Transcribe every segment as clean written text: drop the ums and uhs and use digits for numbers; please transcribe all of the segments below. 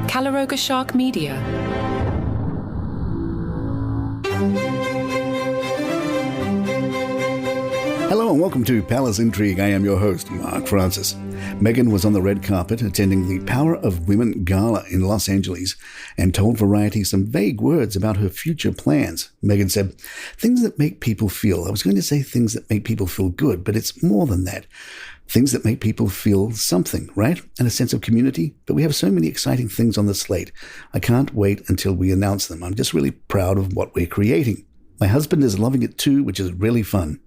Calaroga Shark Media. Hello and welcome to Palace Intrigue. I am your host, Mark Francis. Meghan was on the red carpet attending the Power of Women Gala in Los Angeles and told Variety some vague words about her future plans. Meghan said, "Things that make people feel." I was going to say things that make people feel good, but it's more than that. Things that make people feel something, right? And a sense of community. But we have so many exciting things on the slate. I can't wait until we announce them. I'm just really proud of what we're creating. My husband is loving it too, which is really fun.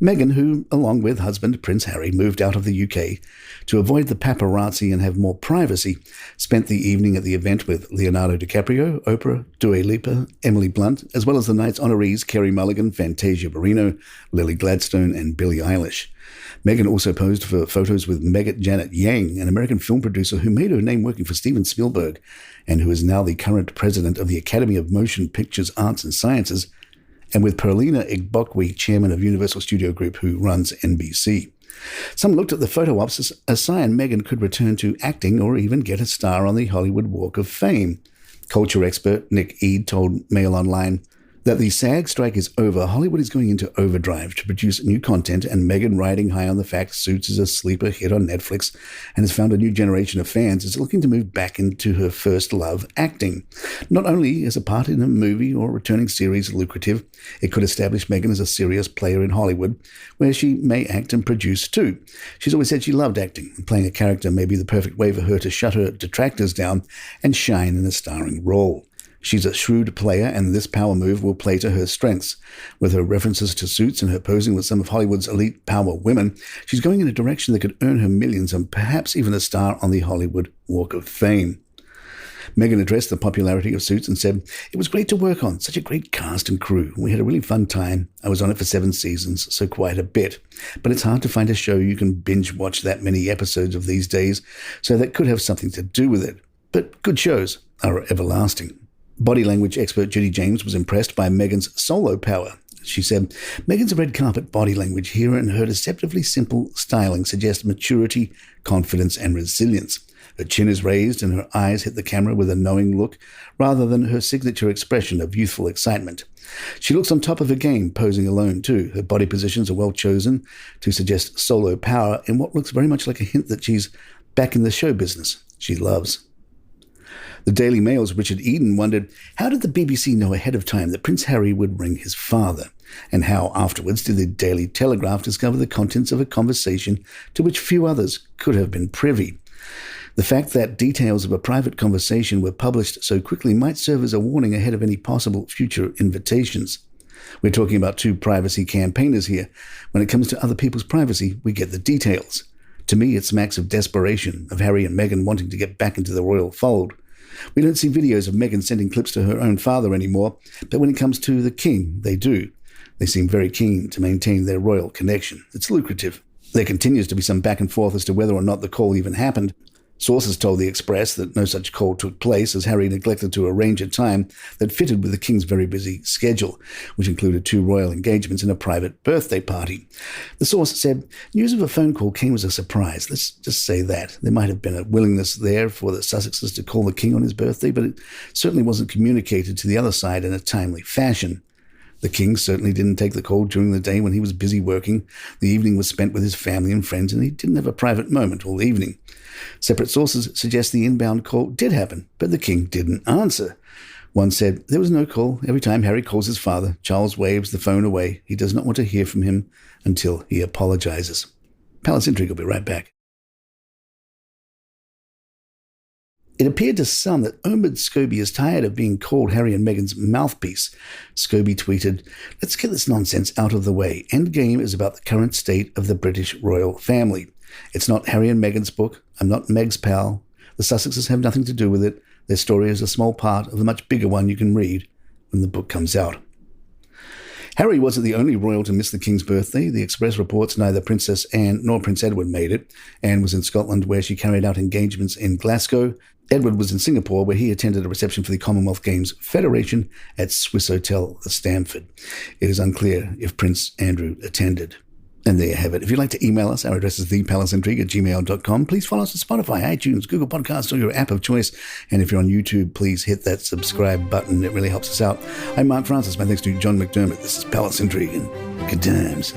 Meghan, who, along with husband Prince Harry, moved out of the UK to avoid the paparazzi and have more privacy, spent the evening at the event with Leonardo DiCaprio, Oprah, Lipa, Emily Blunt, as well as the night's honorees Carey Mulligan, Fantasia Barrino, Gladstone, and Billie Eilish. Meghan also posed for photos with Megat Janet Yang, an American film producer who made her name working for Steven Spielberg and who is now the current president of the Academy of Motion Pictures Arts and Sciences, and with Perlina Igbokwe, chairman of Universal Studio Group, who runs NBC. Some looked at the photo ops as a sign Meghan could return to acting or even get a star on the Hollywood Walk of Fame. Culture expert Nick Eade told Mail Online that the SAG strike is over. Hollywood is going into overdrive to produce new content, and Meghan, riding high on the fact Suits is a sleeper hit on Netflix and has found a new generation of fans, is looking to move back into her first love, acting. Not only is a part in a movie or returning series lucrative, it could establish Meghan as a serious player in Hollywood, where she may act and produce too. She's always said she loved acting, and playing a character may be the perfect way for her to shut her detractors down and shine in a starring role. She's a shrewd player, and this power move will play to her strengths. With her references to Suits and her posing with some of Hollywood's elite power women, she's going in a direction that could earn her millions and perhaps even a star on the Hollywood Walk of Fame. Meghan addressed the popularity of Suits and said, "It was great to work on, such a great cast and crew. We had a really fun time. I was on it for 7 seasons, so quite a bit. But it's hard to find a show you can binge watch that many episodes of these days, so that could have something to do with it. But good shows are everlasting." Body language expert Judy James was impressed by Meghan's solo power. She said, "Meghan's red carpet body language here and her deceptively simple styling suggests maturity, confidence, and resilience. Her chin is raised and her eyes hit the camera with a knowing look, rather than her signature expression of youthful excitement. She looks on top of her game, posing alone too. Her body positions are well chosen to suggest solo power in what looks very much like a hint that she's back in the show business she loves." The Daily Mail's Richard Eden wondered, how did the BBC know ahead of time that Prince Harry would ring his father? And how afterwards did the Daily Telegraph discover the contents of a conversation to which few others could have been privy? The fact that details of a private conversation were published so quickly might serve as a warning ahead of any possible future invitations. We're talking about 2 privacy campaigners here. When it comes to other people's privacy, we get the details. To me, it smacks of desperation, of Harry and Meghan wanting to get back into the royal fold. We don't see videos of Meghan sending clips to her own father anymore, but when it comes to the king, they do. They seem very keen to maintain their royal connection. It's lucrative. There continues to be some back and forth as to whether or not the call even happened. Sources told the Express that no such call took place, as Harry neglected to arrange a time that fitted with the King's very busy schedule, which included 2 royal engagements and a private birthday party. The source said, "News of a phone call came as a surprise. Let's just say that. There might have been a willingness there for the Sussexes to call the King on his birthday, but it certainly wasn't communicated to the other side in a timely fashion. The King certainly didn't take the call during the day when he was busy working. The evening was spent with his family and friends, and he didn't have a private moment all evening." Separate sources suggest the inbound call did happen, but the King didn't answer. One said, "There was no call. Every time Harry calls his father, Charles waves the phone away. He does not want to hear from him until he apologizes." Palace Intrigue will be right back. It appeared to some that Omid Scobie is tired of being called Harry and Meghan's mouthpiece. Scobie tweeted, "Let's get this nonsense out of the way. Endgame is about the current state of the British royal family. It's not Harry and Meghan's book. I'm not Meg's pal. The Sussexes have nothing to do with it. Their story is a small part of a much bigger one you can read when the book comes out." Harry wasn't the only royal to miss the King's birthday. The Express reports neither Princess Anne nor Prince Edward made it. Anne was in Scotland, where she carried out engagements in Glasgow. Edward was in Singapore, where he attended a reception for the Commonwealth Games Federation at Swiss Hotel The Stamford. It is unclear if Prince Andrew attended. And there you have it. If you'd like to email us, our address is thepalaceintrigue@gmail.com. Please follow us on Spotify, iTunes, Google Podcasts, or your app of choice. And if you're on YouTube, please hit that subscribe button. It really helps us out. I'm Mark Francis. My thanks to John McDermott. This is Palace Intrigue, and good times.